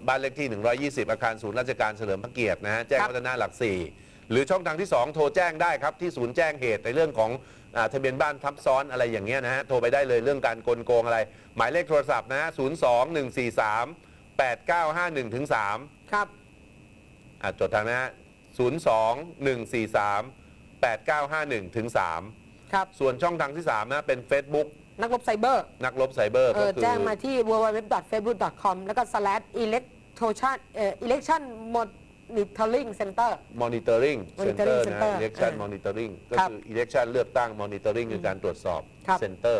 บ้านเลขที่120อาคารศูนย์ราชการเฉลิมพระเกียรตินะฮะแจ้งวัฒนะหลัก 4หรือช่องทางที่2โทรแจ้งได้ครับที่ศูนย์แจ้งเหตุในเรื่องของทะเบียนบ้านทับซ้อนอะไรอย่างเงี้ยนะฮะโทรไปได้เลยเรื่องการโกงอะไรหมายเลขโทรศัพท์นะฮะ02-143-8951-3ครับจดทางนะฮะ02-143-8951-3ครับส่วนช่องทางที่3นะเป็น Facebook นักรบไซเบอร์นักรบไซเบอร์ก็คือแจ้งมาที่ www.facebook.com แล้วก็ /election monitoring center monitoring center นะ election monitoring ก็คือ election เลือกตั้ง monitoring คือการตรวจสอบ center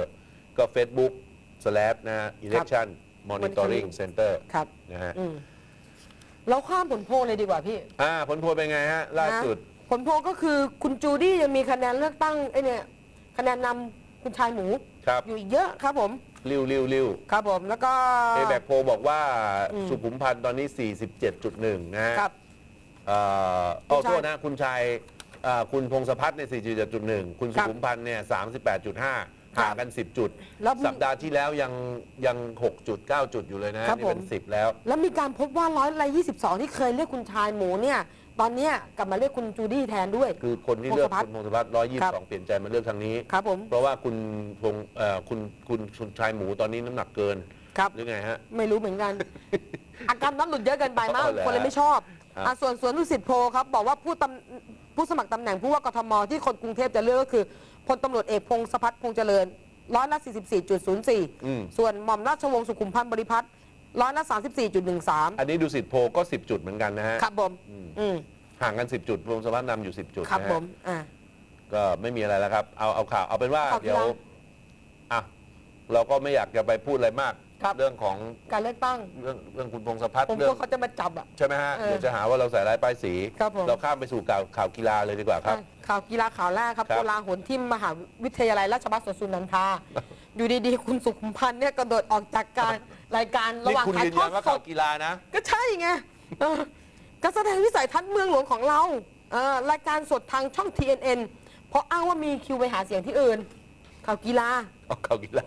ก็ Facebook/ นะ election monitoring center นะฮะเราข้ามผลโพลเลยดีกว่าพี่ผลโพลเป็นไงฮะล่าสุดผลโพลก็คือคุณจูดี้ยังมีคะแนนเลือกตั้งเนี่ยคะแนนนำคุณชายหมูอยู่เยอะครับผมริ้วครับผมแล้วก็แบกโพลบอกว่าสุขุมพันธ์ตอนนี้ 47.1 นะฮะโทษนะคุณชายคุณพงศพัฒน์เนี่ย 47.1 คุณสุขุมพันธ์เนี่ย 38.5 ห่างกัน 10 จุดสัปดาห์ที่แล้วยัง 6.9 จุดอยู่เลยนะนี่เป็น10แล้วแล้วมีการพบว่า122ที่เคยเรียกคุณชายหมูเนี่ยตอนนี้กลับมาเรียกคุณจูดี้แทนด้วยคือคนที่เลือกคุณพงศพัฒน์122เปลี่ยนใจมาเลือกทางนี้ครับผมเพราะว่าคุณชายหมูตอนนี้น้ำหนักเกินหรือไงฮะไม่รู้เหมือนกันอาการน้ำหลุดเยอะเกินไปมากคนเลยไม่ชอบส่วนสวนดุสิตโพครับบอกว่าผู้สมัครตำแหน่งผู้ว่ากทมที่คนกรุงเทพจะเลือกก็คือพลตำรวจเอกพงศพัฒน์พงษ์เจริญ44.04ส่วนหม่อมราชวงศ์สุขุมพันธ์บริพัตร34.13อันนี้ดุสิตโพก็10 จุดเหมือนกันนะฮะครับผมห่างกัน10 จุดพงศพัฒน์นำอยู่10 จุดครับผมก็ไม่มีอะไรแล้วครับเอาข่าวเอาเป็นว่าเดี๋ยวเราก็ไม่อยากจะไปพูดอะไรมากเรื่องของการเลือกตั้งเรื่องคุณพงศพัฒน์เรื่องเขาจะมาจับใช่ไหมฮะเดี๋ยวจะหาว่าเราใส่ร้ายป้ายสีเราข้ามไปสู่ข่าวกีฬาเลยดีกว่าครับข่าวกีฬาข่าวแรกครับโกลาหลที่มหาวิทยาลัยราชภัฏสวนสุนันทาอยู่ดีๆคุณสุขุมพันธ์เนี่ยกระโดดออกจากรายการระหว่างถ่ายทอดสดกีฬานะก็ใช่ไงการแสดงวิสัยทัศน์เมืองหลวงของเรารายการสดทางช่อง TNN เพราะอ้างว่ามีคิวไปหาเสียงที่อื่นข่าวกีฬาข่าวกีฬา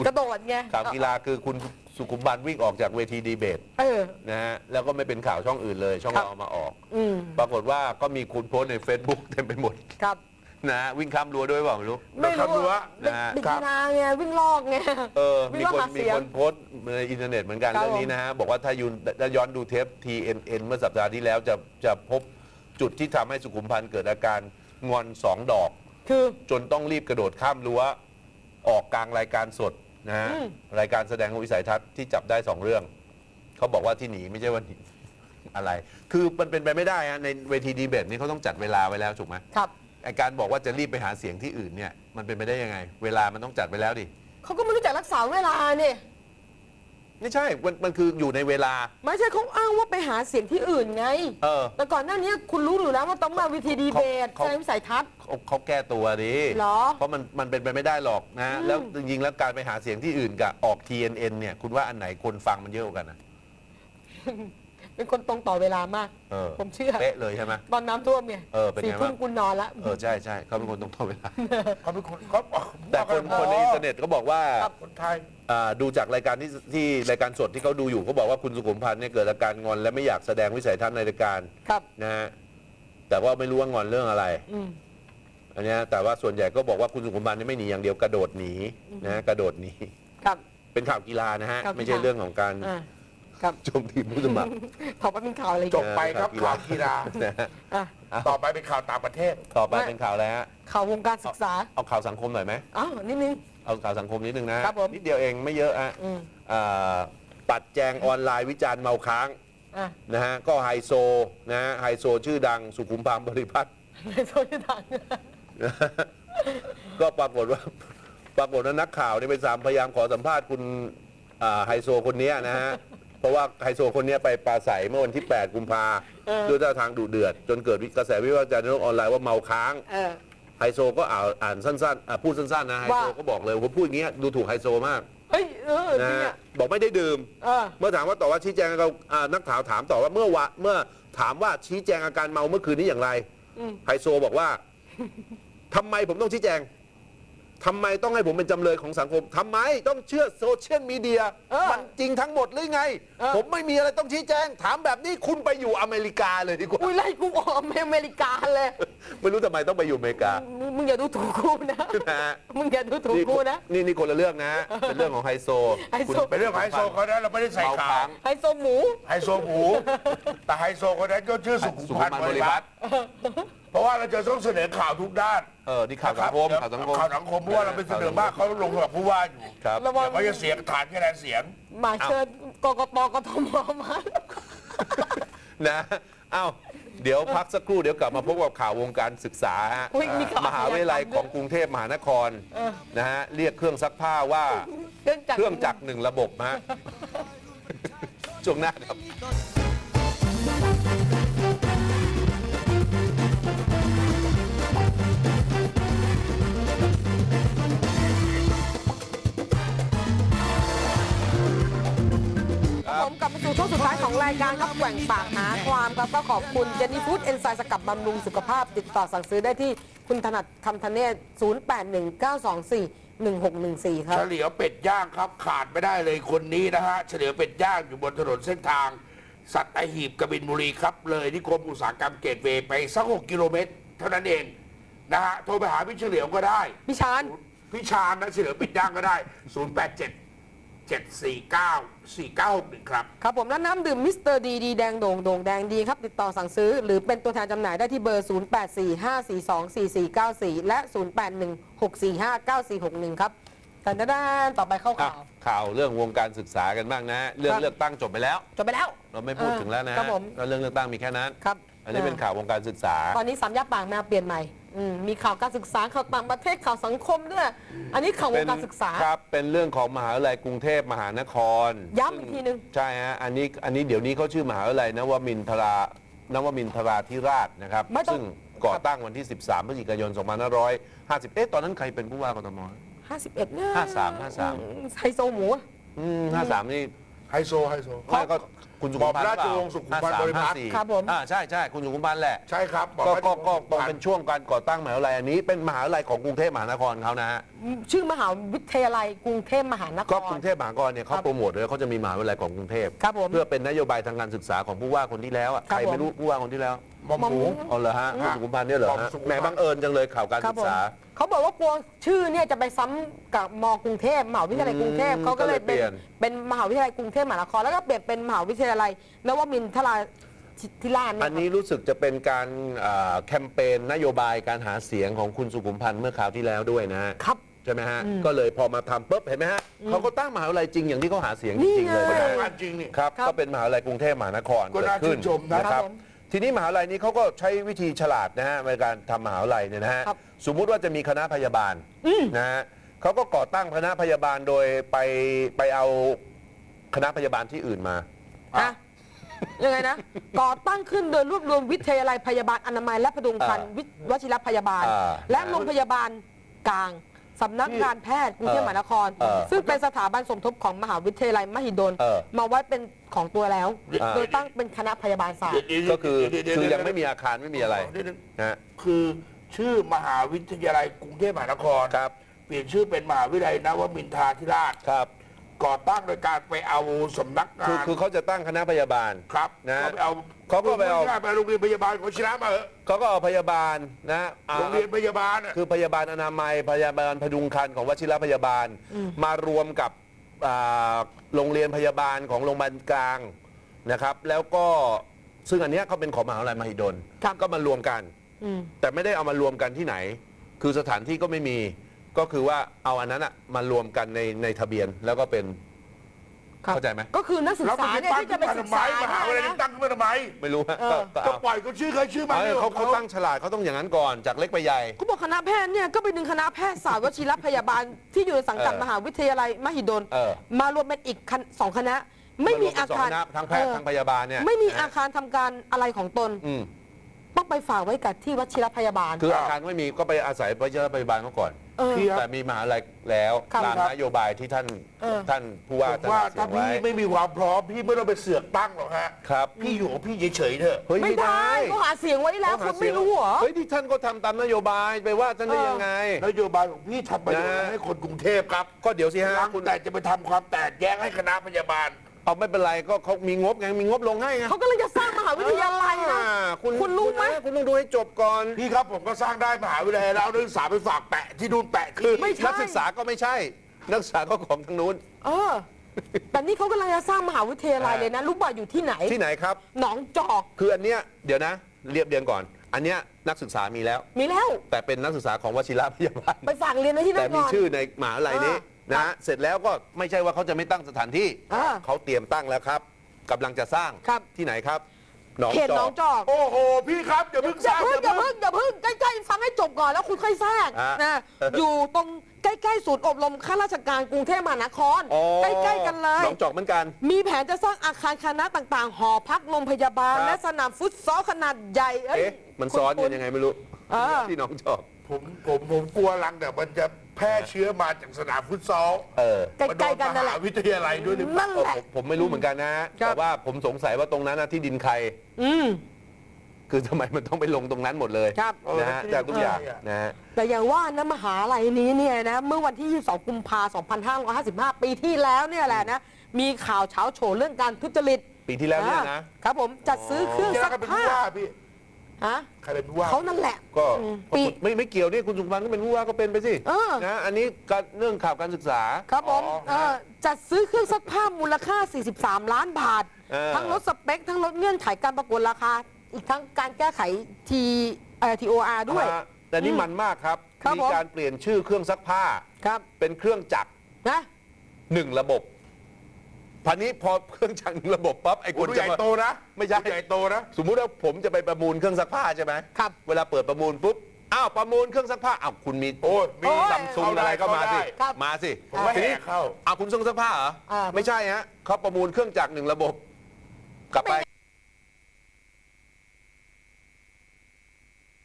กระโดดไงข่าวกีฬาคือคุณสุขุมพันธ์วิ่งออกจากเวทีดีเบตนะฮะแล้วก็ไม่เป็นข่าวช่องอื่นเลยช่องเราเอามาออกปรากฏว่าก็มีคนโพสใน Facebook เต็มไปหมดครับนะวิ่งข้ามรั้วด้วยเปล่าไม่รู้ข้ามรั้วนะบิดนาไงวิ่งลอกไงมีคนโพสในอินเทอร์เน็ตเหมือนกันเรื่องนี้นะฮะบอกว่าถ้าย้อนดูเทป TNN เมื่อสัปดาห์ที่แล้วจะพบจุดที่ทำให้สุขุมพันธ์เกิดอาการงอน2 ดอกคือจนต้องรีบกระโดดข้ามรั้วออกกลางรายการสดนะฮะรายการแสดงวิสัยทัศน์ที่จับได้2 เรื่องเขาบอกว่าที่หนีไม่ใช่ว่าอะไรคือมันเป็นไปไม่ได้ฮะในเวทีดีเบตนี้เขาต้องจัดเวลาไว้แล้วถูกไหมครับไอการบอกว่าจะรีบไปหาเสียงที่อื่นเนี่ยมันเป็นไปได้ยังไงเวลามันต้องจัดไปแล้วดิเขาก็ไม่รู้จักรักษาเวลาเนี่ยไม่ใช่มันคืออยู่ในเวลาไม่ใช่เขาอ้างว่าไปหาเสียงที่อื่นไงแต่ก่อนหน้านี้คุณรู้อยู่แล้วว่าต้องมาวิธีดีเบตแสดงวิสัยทัศน์เขาแก้ตัวดิเพราะมันเป็นไปไม่ได้หรอกนะแล้วจริงๆแล้วการไปหาเสียงที่อื่นกับออก TNN เนี่ยคุณว่าอันไหนคนฟังมันเยอะกว่ากันนะเป็นคนตรงต่อเวลามากผมเชื่อเป๊ะเลยใช่ไหมตอนน้ำท่วมเนี่ย4 ทุ่มคุณนอนละใช่เขาเป็นคนตรงต่อเวลาเขาเป็นคนแต่คนในอินเทอร์เน็ตก็บอกว่าคนไทยดูจากรายการที่รายการสดที่เขาดูอยู่เขาบอกว่าคุณสุขุมพันธ์เนี่ยเกิดอาการงอนและไม่อยากแสดงวิสัยทัศน์ในรายการนะฮะแต่ว่าไม่รู้ว่างอนเรื่องอะไรอันนี้แต่ว่าส่วนใหญ่ก็บอกว่าคุณสุขุมพันธ์ไม่หนีอย่างเดียวกระโดดหนีนะกระโดดหนีเป็นข่าวกีฬานะฮะไม่ใช่เรื่องของการโจมตีผู้สมัครพอเป็นข่าวอะไรจบไปครับข่าวกีฬาต่อไปเป็นข่าวต่างประเทศต่อไปเป็นข่าวอะไรฮะข่าววงการศึกษาเอาข่าวสังคมหน่อยไหมนิดนึงเอาข่าวสังคมนิดนึงนะนิดเดียวเองไม่เยอะปัดแจงออนไลน์วิจารณ์เมาค้างนะฮะก็ไฮโซนะไฮโซชื่อดังสุขุมพันธ์บริพัตรไฮโซชื่อดังก็ปรากฏว่านักข่าวนี่ไปพยายามขอสัมภาษณ์คุณไฮโซคนนี้นะฮะเพราะว่าไฮโซคนนี้ไปปราศัยเมื่อวันที่8 กุมภาด้วยท่าทางดุเดือดจนเกิดกระแสวิพากษ์วิจารณ์ในโลกออนไลน์ว่าเมาค้างไฮโซก็อ่านสั้นๆพูดสั้นๆนะไฮโซก็บอกเลยว่าพูดอย่างนี้ดูถูกไฮโซมากนะบอกไม่ได้ดื่มเมื่อถามว่าต่อว่าชี้แจงเรานักข่าวถามต่อว่าเมื่อถามว่าชี้แจงอาการเมาเมื่อคืนนี้อย่างไรไฮโซบอกว่าทำไมผมต้องชี้แจง ทำไมต้องให้ผมเป็นจำเลยของสังคมทำไมต้องเชื่อโซเชียลมีเดีย มันจริงทั้งหมดหรือไง ผมไม่มีอะไรต้องชี้แจง ถามแบบนี้คุณไปอยู่อเมริกาเลยดีกว่า อุ้ยไล่กูออกอเมริกาเลย ไม่รู้ทำไมต้องไปอยู่อเมริกา มึงอย่าดูถูกกูนะ นะฮะ มึงอย่าดูถูกกูนะ นี่คนละเรื่องนะ เป็นเรื่องของไฮโซ ไฮโซ คุณ เป็นเรื่องของไฮโซคนนั้นเราไม่ได้ใส่ เมา ข่า ค้าว ง ไฮโซหมู ไฮโซหมูแต่ไฮโซคนนั้นก็ชื่อสุขุมพันธ์บริพัตร ตร เพราะว่าเราจะต้องเสนอข่าวทุกด้าน นี่ข่าวสังคม ข่าวสังคมเพราะว่าเราเป็นเสนอมากเขาลงกับผู้ว่าอยู่ ครับ ระวัง เดี๋ยวเขาจะเสียงฐานคะแนนเสียง มาเชิญกกตกทมมา นะเอ้าเดี๋ยวพักสักครู่เดี๋ยวกลับมาพบกับข่าววงการศึกษาฮะ อุ๊ยมีข่าว มหาวิทยาลัยของกรุงเทพมหานครนะฮะเรียกเครื่องซักผ้าว่า เครื่องจักรหนึ่งระบบฮะ ช่วงหน้าครับ ผมกลับมาสู่ช่วงสุดท้ายของรายการครับแกว่งปากหาความครับก็ขอบคุณเจนี่ฟู้ดเอนไซม์สกัดบำรุงสุขภาพติดต่อสั่งซื้อได้ที่คุณถนัดคำธเนศ 0819241614 ครับ เฉลียวเป็ดย่างครับขาดไม่ได้เลยคนนี้นะฮะเฉลียวเป็ดย่างอยู่บนถนนเส้นทาง สัตหีบกบินบุรีครับเลยนิคมอุตสาหกรรมเกตเวย์ไปสัก6 กิโลเมตรเท่านั้นเองนะฮะโทรไปหาพี่เฉลียวก็ได้ พี่ชาน พี่ชาญนะเฉลียวเป็ดย่างก็ได้ 087-749-4961 ครับ ครับผมและน้ำดื่มมิสเตอร์ดีดีแดงโด่งแดงดีครับติดต่อสั่งซื้อ หรือเป็นตัวแทนจำหน่ายได้ที่เบอร์ 0845424494 และ 0816459461 ครับแต่ด้านต่อไปเข้าข่าว ข่าวเรื่องวงการศึกษากันบ้างนะ เรื่อง ครับ เลือกตั้งจบไปแล้ว จบไปแล้ว เราไม่พูดถึงแล้วนะ ครั ฮะ บผม ก็เรื่องเลือกตั้งมีแค่นั้น ครับ อันนี้เป็นข่าววงการศึกษา ตอนนี้สามย่าปากแมวเปลี่ยนใหม่มีข่าวการศึกษาข่าวต่างประเทศข่าวสังคมด้วย อันนี้ข่าววงการศึกษา ครับ เป็นเรื่องของมหาวิทยาลัยกรุงเทพมหานคร ย้ำอีกทีนึง ใช่ฮะ อันนี้เดี๋ยวนี้เขาชื่อมหาวิทยาลัยนวมินทราธิราชนะครับ ไม่ต้อง ซึ่งก่อตั้งวันที่ 13 พฤศจิกายน 2550 ตอนนั้นใครเป็นผู้ว่ากทม 51เนี่ย 53 ไฮโซหมู 53 นี่ ไฮโซ ไม่ก็คุณสุขุมพันธ์ บอมราชวงศ์สุขุมพันธ์บริพัตร ครับผม ใช่คุณสุขุมพันธ์แหละ ใช่ครับบอก ก็ ว่า ตรงเป็นช่วงการก่อตั้งมหาวิทยาลัยอันนี้เป็นมหาวิทยาลัยของกรุงเทพมหานครเขานะฮะ ชื่อมหาวิทยาลัยกรุงเทพมหานค ก็ ร กรุงเทพมหานครเนี่ยเขาโปรโมทเลยเขาจะมีมหาวิทยาลัยของกรุงเทพ ครับผม เพื่อเป็นนโยบายทางการศึกษาของผู้ว่าคนที่แล้วอะ ครั ใค บ รไม่รู้ ผม ผู้ว่าคนที่แล้ว บอมหมู เอาเหรอฮะคุณสุขุมพันธ์เนี่ยเหรอ บอ ฮะ มสุขุมพันธ์ แหมบังเอิญจังเลยข่าวการ ครั ศึ บ ก ผม ษา เขาบอกว่ากลัวชื่อเนี่ยจะไปซ้ำกับมกรุงเทพมหาวิทยาลัยกรุงเทพเขาก็เลย ก็เลยเปลี่ยน เป็นมหาวิทยาลัยกรุงเทพมหานครแล้วก็เปลี่ยนเป็นมหาวิทยาลัยนวมินทราธิราชเย อันนี้รู้สึกจะเป็นการแคมเปญนโยบายการหาเสียงของคุณสุขุมพันธ์เมื่อคราวที่แล้วด้วยนะฮะ ครับ ใช่ไหมฮะก็เลยพอมาทำปุ๊บเห็นไหมฮะเขาก็ตั้งมหาวิทยาลัยจริงอย่างที่เขาหาเสียงจริงๆเลย นี่ นะ ไง ฮะ งานจริงนี่ ครับ ครับ ก็เป็นมหาวิทยาลัยกรุงเทพมหานคร ก็ เกิด น่า ขึ้น ชื่นชมนะ นะครับ ผม ทีนี้มหาวิทยาลัยนี้เขาก็ใช้วิธีฉลาดนะฮะในการทำมหาวิทยาลัยเนี่ยนะฮะ ครับ สมมุติว่าจะมีคณะพยาบาลนะฮะเขาก็ก่อตั้งคณะพยาบาลโดยไปเอาคณะพยาบาลที่อื่นมา นะยังไงนะ ก่อตั้งขึ้นโดยรวบรวมวิทยาลัยพยาบาลอนามัยและพดุงครรภ์วชิรพยาบาล และโรงพยาบาลกลางสำนักงานแพทย์กรุงเทพมหานคร ซึ่งเป็นสถาบันสมทบของมหาวิทยาลัยมหิดล มาไว้เป็นของตัวแล้ว โดยตั้งเป็นคณะพยาบาลศาสตร์ ก็คือยังไม่มีอาคารไม่มีอะไรนะฮะ คือชื่อมหาวิทยาลัยกรุงเทพมหานคร ครับ เปลี่ยนชื่อเป็นมหาวิทยาลัยนวมินทราธิราช ครับ ก่อตั้งโดยการไปเอาสำนักงาน คือเขาจะตั้งคณะพยาบาล ครับ นะ เขาไปเอา เขาก็ไปเอา ไปโรงเรียนพยาบาลของชิระมาเหอะ เขาก็เอาพยาบาลนะอ่า โรงเรียนพยาบาลน่ะ คือพยาบาลอนามัยพยาบาลพดุงครรภ์ของวชิรพยาบาล มารวมกับโรงเรียนพยาบาลของโรงพยาบาลกลางนะครับ แล้วก็ซึ่งอันเนี้ยเขาเป็นของมหาวิทยาลัยมหิดล ครับ ก็มารวมกัน แต่ไม่ได้เอามารวมกันที่ไหน คือสถานที่ก็ไม่มีก็คือว่าเอาอันนั้นอะมารวมกันในทะเบียนแล้วก็เป็น ครับ เข้าใจไหม ก็คือนักศึก แล้วมั ษาน จะ เนี่ย ตั้ง ที่ ขึ้ จะ น ไป มา ศึกษาทำไมมหาวิทยาลัย เนี่ย ตั้งขึ้นมาทำไม ไม่รู้ฮะ เออ ก็ปล่อยเขาชื่อเคยชื่อมา เขาตั้งฉลาดเขาต้องอย่างนั้นก่อนจากเล็กไปใหญ่ เขาบอกคณะแพทย์เนี่ยก็ไปดึงคณะแพทยศาสตร์วชิรพยาบาลที่อยู่ในสังกัด เออ มหาวิทยาลัยมหิดล เออ มารวมเป็นอีกสองคณะ ไม่มีอาคาร ทั้งแพทย์ทั้งพยาบาลเนี่ย ไม่มีอาคารทำการอะไรของตน อืม ต้องไปฝากไว้กับที่วชิรพยาบาล คืออาคารไม่มีก็ไปอาศัยพยาพยาบาลเขาก่อน พี่ครับ แต่มีมหาลัยแล้ว ครับ ตามนโยบายที่ท่านผู้ว่า ผมว่า ท่าน ถ้า เสียง พี่ ไว้ ไม่มีความพร้อมพี่ไม่ต้องไปเสือกตั้งหรอกฮะ ครับ พี่อยู่ของพี่เฉยๆเถอะ เฮ้ย ไม่ได้เขาหาเสียงไว้แล้วคุณไม่รู้เหรอ เฮ้ยที่ท่านก็ทำตามนโยบายไปว่าท่านได้ยังไง นโยบายของพี่ทำประโยชน์ นะ ให้คนกรุงเทพครับ ก็เดี๋ยวสิฮะ หลัง คุณ แต่จะไปทำความแตกแยกให้คณะพยาบาล เอาไม่เป็นไรก็เขามีงบไงมีงบลงให้ไง เขากำลังจะสร้างมหาวิทยาลัยนะ คุณรู้ไหม คุณต้องดูให้จบก่อน พี่ครับผมก็สร้างได้มหาวิทยาลัยแล้วเอานักศึกษาไปฝากแปะที่นู่นแปะคือ ไม่ใช่ นักศึกษาก็ไม่ใช่ นักศึกษาก็ของทางนู้น แต่นี่เขากำลังจะสร้างมหาวิทยาลัยเลยนะรู้ป่ะอยู่ที่ไหน ที่ไหนครับ หนองจอก คืออันเนี้ยเดี๋ยวนะเรียบเรียงก่อน อันเนี้ยนักศึกษามีแล้ว มีแล้ว แต่เป็นนักศึกษาของวชิรพยาบาล ไปฝากเรียนไว้ที่นั่ แต่ น มี ก่อน ชื่อในมหาลัยนี้ ครั นะ บ เสร็จแล้วก็ไม่ใช่ว่าเขาจะไม่ตั้งสถานที่ เขาเตรียมตั้งแล้วครับกำลังจะสร้าง ครับ ที่ไหนครับหนอง เขต จ หน อ อง ก จอก โอ้โหพี่ครับอย่าเพิ่ง อ ส ย่า ร้าง เพิ่งอย่าเพิ่งใกล้ๆฟังให้จบก่อนแล้วคุณค่อยแทรก อ่ะ นะอยู่ตรงใกล้ๆศูนย์อบรมข้าราชการกรุงเทพมหานคร อ๋อ ใกล้ๆกันเลย หนองจอกเหมือนกัน มีแผนจะสร้างอาคารคณะต่างๆ หอพักโรงพยาบาล ครับ และสนามฟุตซอลขนาดใหญ่เอ้ย เอ๊ะมันซ้อนกันยังไงไม่รู้ เออ ที่หนองจอก ผมกลัวลังแต่มันจะแพร่เชื้อมาจากสนามฟุตซอล ใกล้ๆกันนั่นแห มา ละ โดมหาวิทยาลัยด้วยหรือเปล่า นั่นแหละ ผมไม่รู้เหมือนกันนะ ครับ แต่ว่าผมสงสัยว่าตรงนั้นนะที่ดินใคร อืม คือทำไมมันต้องไปลงตรงนั้นหมดเลย ครับ นะฮะจากทุกอย่างนะฮะ แต่อย่างว่านะมหาลัยนี้เนี่ยนะเมื่อวันที่ 22 กุมภาพันธ์ 2555 ปีที่แล้วเนี่ยแหละนะมีข่าวเช้าโฉเรื่องการทุจริต ปีที่แล้วเนี่ยนะ ครับผมจัดซื้อเครื่อง ที่ ซั แล้ว ก ก็เป็น ผ้า ผู้ว่าพี่ ฮะ ใครเป็นผู้ว่า เขานั่นแหละ ก็ ปี ไม่เกี่ยวนี่คุณสุพันธ์ก็เป็นผู้ว่าก็เป็นไปสิ เออ นะอันนี้ก็เรื่องข่าวการศึกษา ครับผม อ๋อ จัดซื้อเครื่องซักผ้ามูลค่า 43 ล้านบาท เออ ทั้งลดสเปค ทั้งลดเงื่อนไขการประกวดราคา อีกทั้งการแก้ไข TOR ด้วย ฮะแต่นี่มันมากครับ ครับ มี ผม การเปลี่ยนชื่อเครื่องซักผ้า ครับ เป็นเครื่องจักร นะ หนึ่งระบบพันนี้พอเครื่องจักรหนึ่งระบบปั๊บไอ้ค โอ้ น ดู จะ ใหญ่ มา โตนะ ไม่ใช่ ดูใหญ่โตนะ สมมุติว่าผมจะไปประมูลเครื่องซักผ้าใช่ไหม ครับ เวลาเปิดประมูลปุ๊บอ้าวประมูลเครื่องซักผ้าอ้าวคุณมี โอ้ยมี ซัมซุงอะไรก็มาสิ ครับ มาสิ ผมว่า ที แห่ นี้ เข้า อ้าวคุณเครื่องซักผ้าเหรอ อ่า ไม่ใช่ฮะเขาประมูลเครื่องจักรหนึ่งระบบกลับไป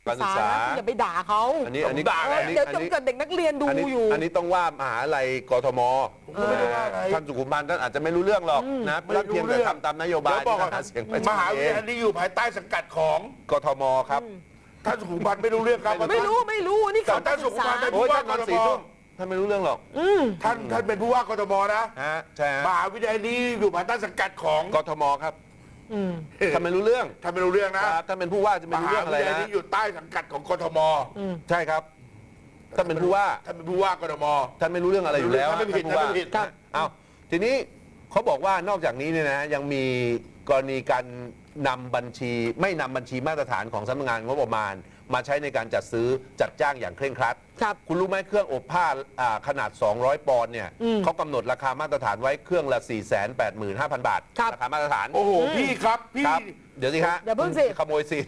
การศึกษา คุณอย่าไปด่าเขา อันนี้ ผมด่าแหละ เดี๋ยวจะเกิดเด็กนักเรียนดูอยู่ อันนี้ต้องว่ามหาลัยกทม ผมก็ไม่ได้ว่าอะไร ท่านสุขุมพันธ์ท่านอาจจะไม่รู้เรื่องหรอกนะ ไม่รู้ เพียงแต่ เรื่อง ทำตามนโยบาย เดี๋ยวบอกก่อน หาเสียงไป มหาวิทยาลัยนี้อยู่ภายใต้สังกัดของ กทมครับ ท่านสุขุมพันธ์ไม่รู้เรื่องครับ ไม่รู้นี่เขา ท่านสุขุมพันธ์ โอ้ยท่านนอนสี่ทุ่มท่านไม่รู้เรื่องหรอก ท่านเป็นผู้ว่ากทมนะ ฮะใช่ฮะ มหาวิทยาลัยนี้อยู่ภายใต้สังกัดของ กทมครับท่านไม่รู้เรื่อง ท่านไม่รู้เรื่อง ค นะ รับท่านเป็นผู้ว่าจะ ม ไม่รู้ หา เรื่อง วิ อะไร ทยาลัย นะ นี้อยู่ใต้สังกัดของกทม ใช่ครับท่านเป็นผู้ว่า ท่านเป็นผู้ว่ากทม ท่านไม่รู้เรื่องอะไรอยู่แล้ว ท่านไม่ผิด ผู้ว่า ท่านไม่ผิด ครับเอาทีนี้เขาบอกว่านอกจากนี้เนี่ยนะยังมีกรณีการนำบัญชีไม่นำบัญชีมาตรฐานของสำนักงานงบประมาณ มาใช้ในการจัดซื้อจัดจ้างอย่างเคร่งครัด ครับ คุณรู้ไหมเครื่องอบผ้าขนาด 200 ปอนด์เนี่ยเขากำหนดราคามาตรฐานไว้เครื่องละ 485,000 บาท ครับ ราคามาตรฐาน โอ้โหพี่ครับพี่ ครับเดี๋ยวสิฮะ อย่าเพิ่งสิ ขโมยสิน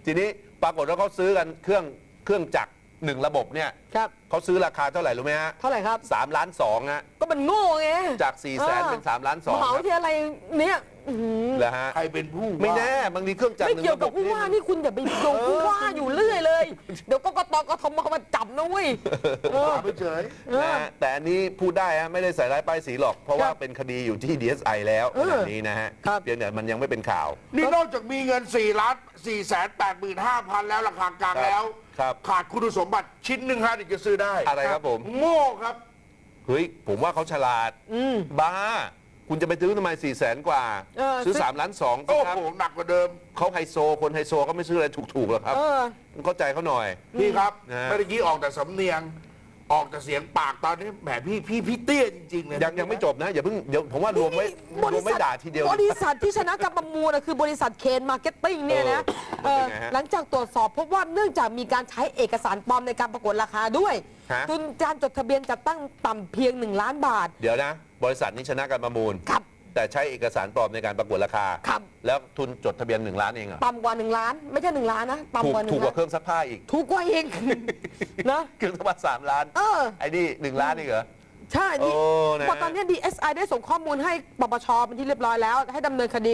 ทีนี้ปรากฏว่าเขาซื้อกันเครื่องจักรหนึ่งระบบเนี่ย ครับ เขาซื้อราคาเท่าไหร่รู้ไหมฮะ เท่าไหร่ครับ 3 ล้าน2ฮะ ก็มันโง่ไง จาก 400,000 เป็น3ล้าน มหา 2 วิทยาลัยเนี้ยอื้อหือ แล้วฮะ ใครเป็นผู้ว่า ไม่แน่บางทีเครื่องจักร ไม่ หนึ่ง เกี่ยว ระ กั บบ ผู้ว่านี่คุณอย่าไปโยงผู้ว่าอยู่เรื่อยเลย เดี๋ยวกกตกทมมาจับนะเว้ยเออ ไม่เฉย นะฮะแต่อันนี้พูดได้ฮะไม่ได้ใส่ร้ายป้ายสีหรอก เพราะว่า ครับ เป็นคดีอยู่ที่ DSI แล้ว เอ ข อ ณะนี้นะฮะ ครับ เพียงแต่มันยังไม่เป็นข่าว นี่นอกจากมีเงิน4,485,000 แล้วราคากลางแล้ว ครับ ขาดคุณสมบัติชิ้นหนึ่งฮะถึงจะซื้อได้ อะไรครับผม โง่ครับ เฮ้ยผมว่าเขาฉลาดบ้า คุณจะไปซื้อทำไม400,000 กว่า เออ ซื้อ ซื้อ 3ล้าน2 โอ้ ครับ โหหนักกว่าเดิม เขาไฮโซคนไฮโซเขาไม่ซื้ออะไรถูกๆหรอกครับ เออ เข้าใจเขาหน่อย พี่ครับ นะฮะ เมื่อกี้ออกแต่สำเนียง ออกแต่เสียงปากตอนนี้แหมพี่เตี้ยจริงๆเลย ยังไม่จบนะอย่าเพิ่งเดี๋ยวผมว่ารวมไว้รวมไว้ด่าทีเดียว บริษัทที่ชนะการประมูลคือบริษัทเคนมาร์เก็ตติ้งเนี่ยนะ เป็นไงฮะ หลังจากตรวจสอบพบว่าเนื่องจากมีการใช้เอกสารปลอมในการประกวดราคาด้วย ฮะ ทุนการจดทะเบียนจัดตั้งต่ำเพียง1 ล้านบาท เดี๋ยวนะ บริษัทนี้ชนะการประมูล ครับ แต่ใช้เอกสารปลอมในการประกวดราคา ครับ แล้วทุนจดทะเบียน1 ล้านเองเหรอ ต่ำกว่า1 ล้าน ไม่ใช่1 ล้านนะ ถูก ต่ำกว่า1 ถูกกว่า ล้าน เครื่องซักผ้าอีก ถูกกว่าเอง นะ เครื่องซักผ้า3 ล้าน เออ ไอ้นี่1 ล้านนี่เหรอ ใช่ โอ้นะ พอตอนนี้ DSI ได้ส่งข้อมูลให้ปปชเป็นที่เรียบร้อยแล้ว ให้ดำเนินคดี